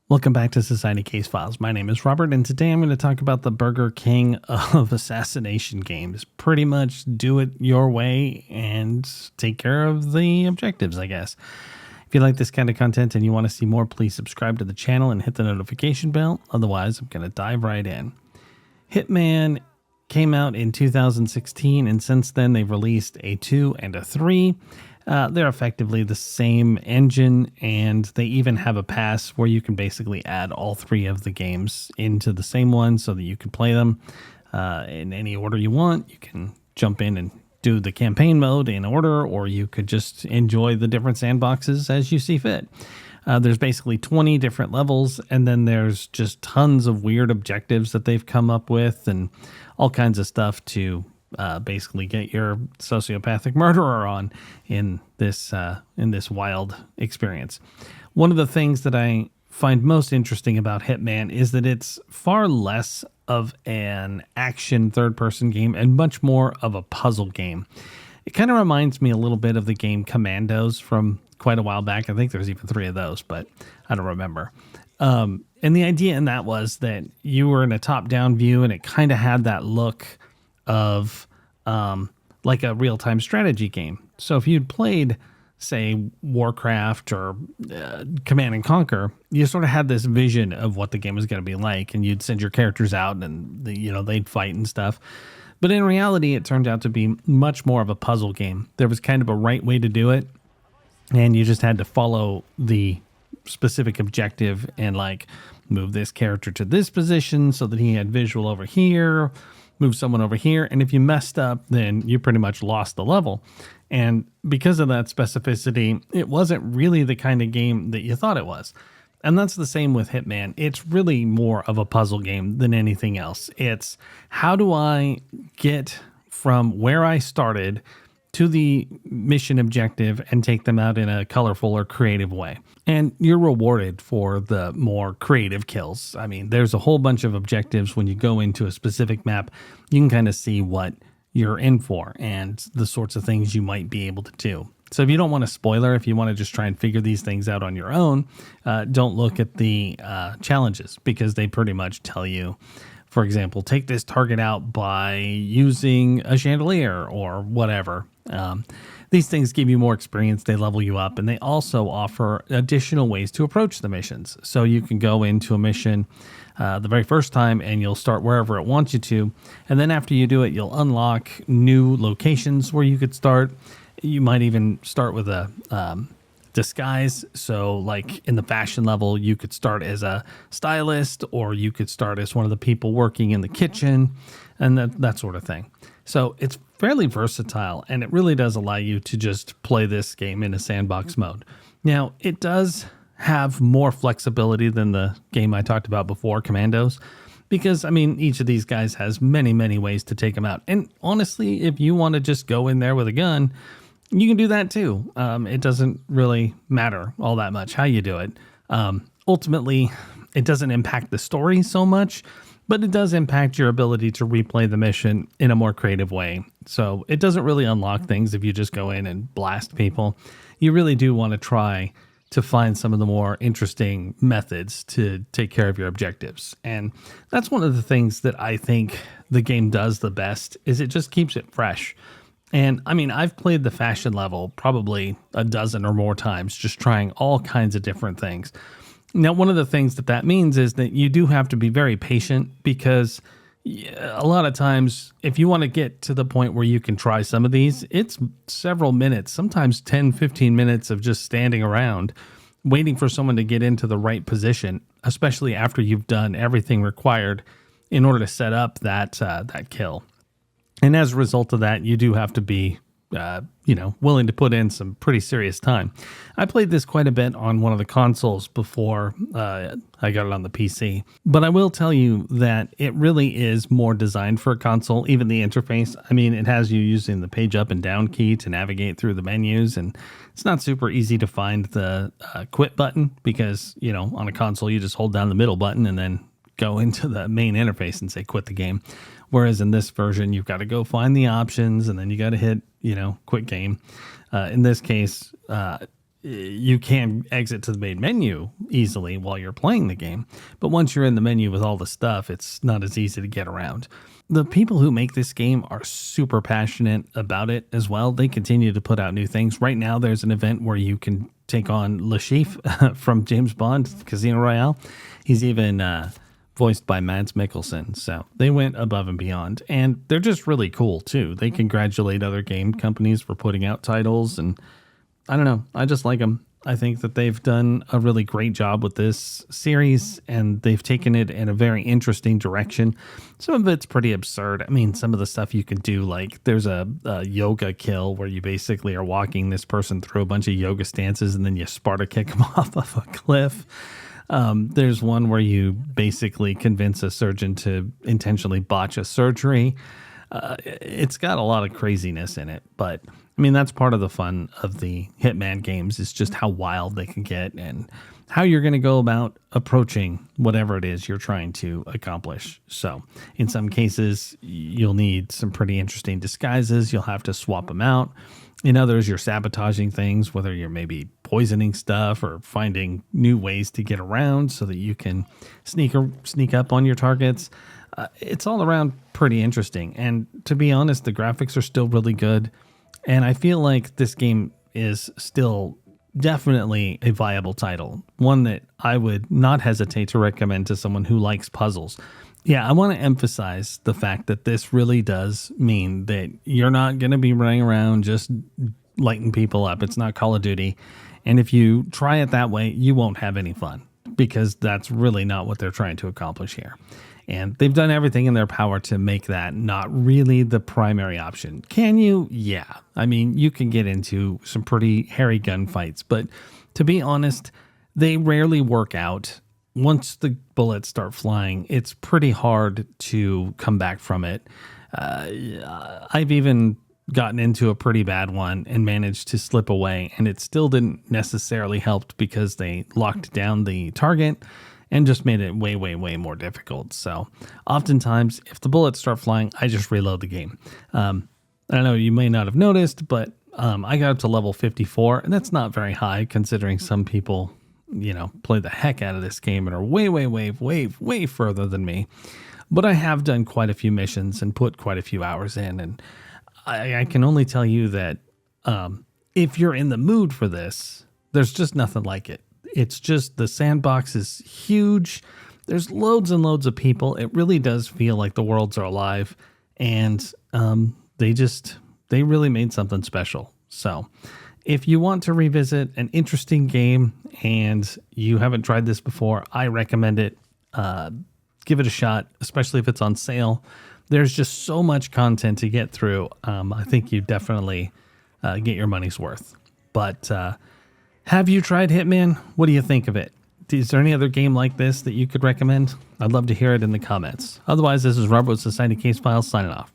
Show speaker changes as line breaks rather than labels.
Welcome back to Society Case Files. My name is Robert, and today I'm going to talk about the Burger King of assassination games. Pretty much do it your way and take care of the objectives, I guess. If you like this kind of content and you want to see more, please subscribe to the channel and hit the notification bell. Otherwise, I'm going to dive right in. Hitman came out in 2016, and since then they've released a 2 and a 3. They're effectively the same engine, and they even have a pass where you can basically add all 3 of the games into the same one so that you can play them in any order you want. You can jump in and do the campaign mode in order, or you could just enjoy the different sandboxes as you see fit. There's basically 20 different levels, and then there's just tons of weird objectives that they've come up with and all kinds of stuff to basically get your sociopathic murderer on in this wild experience. One of the things that I find most interesting about Hitman is that it's far less of an action third-person game and much more of a puzzle game. It kind of reminds me a little bit of the game Commandos from quite a while back. I think there's even 3 of those, but I don't remember. And the idea in that was that you were in a top-down view, and it kind of had that look of like a real-time strategy game. So if you'd played, say, Warcraft or Command and Conquer, you sort of had this vision of what the game was going to be like, and you'd send your characters out and they'd fight and stuff. But in reality, it turned out to be much more of a puzzle game. There was kind of a right way to do it, and you just had to follow the specific objective and like move this character to this position so that he had visual over here, move someone over here, and if you messed up, then you pretty much lost the level. And because of that specificity, it wasn't really the kind of game that you thought it was. And that's the same with Hitman. It's really more of a puzzle game than anything else. It's how do I get from where I started to the mission objective and take them out in a colorful or creative way. And you're rewarded for the more creative kills. I mean, there's a whole bunch of objectives when you go into a specific map. You can kind of see what you're in for and the sorts of things you might be able to do. So if you don't want a spoiler, if you want to just try and figure these things out on your own, don't look at the challenges, because they pretty much tell you, for example, take this target out by using a chandelier or whatever. These things give you more experience, they level you up, and they also offer additional ways to approach the missions. So you can go into a mission the very first time and you'll start wherever it wants you to. And then after you do it, you'll unlock new locations where you could start. You might even start with a disguise. So like in the fashion level, you could start as a stylist, or you could start as one of the people working in the kitchen, and that sort of thing. So it's fairly versatile, and it really does allow you to just play this game in a sandbox mode. Now, it does have more flexibility than the game I talked about before, Commandos, because, I mean, each of these guys has many, many ways to take them out. And honestly, if you want to just go in there with a gun, you can do that too. It doesn't really matter all that much how you do it. Ultimately, it doesn't impact the story so much, but it does impact your ability to replay the mission in a more creative way. So it doesn't really unlock things if you just go in and blast people. You really do want to try to find some of the more interesting methods to take care of your objectives. And that's one of the things that I think the game does the best, is it just keeps it fresh. And I mean, I've played the fashion level probably a dozen or more times, just trying all kinds of different things. Now, one of the things that means is that you do have to be very patient, because a lot of times, if you want to get to the point where you can try some of these, it's several minutes, sometimes 10, 15 minutes of just standing around waiting for someone to get into the right position, especially after you've done everything required in order to set up that kill. And as a result of that, you do have to be willing to put in some pretty serious time. I played this quite a bit on one of the consoles before I got it on the PC. But I will tell you that it really is more designed for a console, even the interface. I mean, it has you using the page up and down key to navigate through the menus, and it's not super easy to find the quit button, because, on a console, you just hold down the middle button and then go into the main interface and say quit the game. Whereas in this version, you've got to go find the options, and then you got to hit, quit game. In this case, you can exit to the main menu easily while you're playing the game. But once you're in the menu with all the stuff, it's not as easy to get around. The people who make this game are super passionate about it as well. They continue to put out new things. Right now, there's an event where you can take on Le Chiffre from James Bond Casino Royale. He's even voiced by Mads Mikkelsen. So they went above and beyond. And they're just really cool, too. They congratulate other game companies for putting out titles. And I don't know. I just like them. I think that they've done a really great job with this series, and they've taken it in a very interesting direction. Some of it's pretty absurd. I mean, some of the stuff you can do, like there's a yoga kill where you basically are walking this person through a bunch of yoga stances and then you Sparta kick them off of a cliff. There's one where you basically convince a surgeon to intentionally botch a surgery. It's got a lot of craziness in it, but I mean, that's part of the fun of the Hitman games is just how wild they can get and how you're going to go about approaching whatever it is you're trying to accomplish. So in some cases, you'll need some pretty interesting disguises. You'll have to swap them out. In others, you're sabotaging things, whether you're maybe poisoning stuff or finding new ways to get around so that you can sneak up on your targets. It's all around pretty interesting. And to be honest, the graphics are still really good. And I feel like this game is still definitely a viable title, one that I would not hesitate to recommend to someone who likes puzzles. Yeah, I want to emphasize the fact that this really does mean that you're not going to be running around just lighting people up. It's not Call of Duty. And if you try it that way, you won't have any fun because that's really not what they're trying to accomplish here. And they've done everything in their power to make that not really the primary option. Can you? Yeah. I mean, you can get into some pretty hairy gunfights, but to be honest, they rarely work out. Once the bullets start flying, it's pretty hard to come back from it. I've even gotten into a pretty bad one and managed to slip away, and it still didn't necessarily help because they locked down the target and just made it way, way, way more difficult. So oftentimes, if the bullets start flying, I just reload the game. I don't know, you may not have noticed, but I got up to level 54, and that's not very high considering some people, play the heck out of this game and are way, way, way, way, way further than me. But I have done quite a few missions and put quite a few hours in, and I can only tell you that if you're in the mood for this, there's just nothing like it. It's just the sandbox is huge. There's loads and loads of people. It really does feel like the worlds are alive, and they really made something special. So if you want to revisit an interesting game and you haven't tried this before, I recommend it. Give it a shot, especially if it's on sale. There's just so much content to get through. I think you definitely get your money's worth. But have you tried Hitman? What do you think of it? Is there any other game like this that you could recommend? I'd love to hear it in the comments. Otherwise, this is Robert with Society Case Files signing off.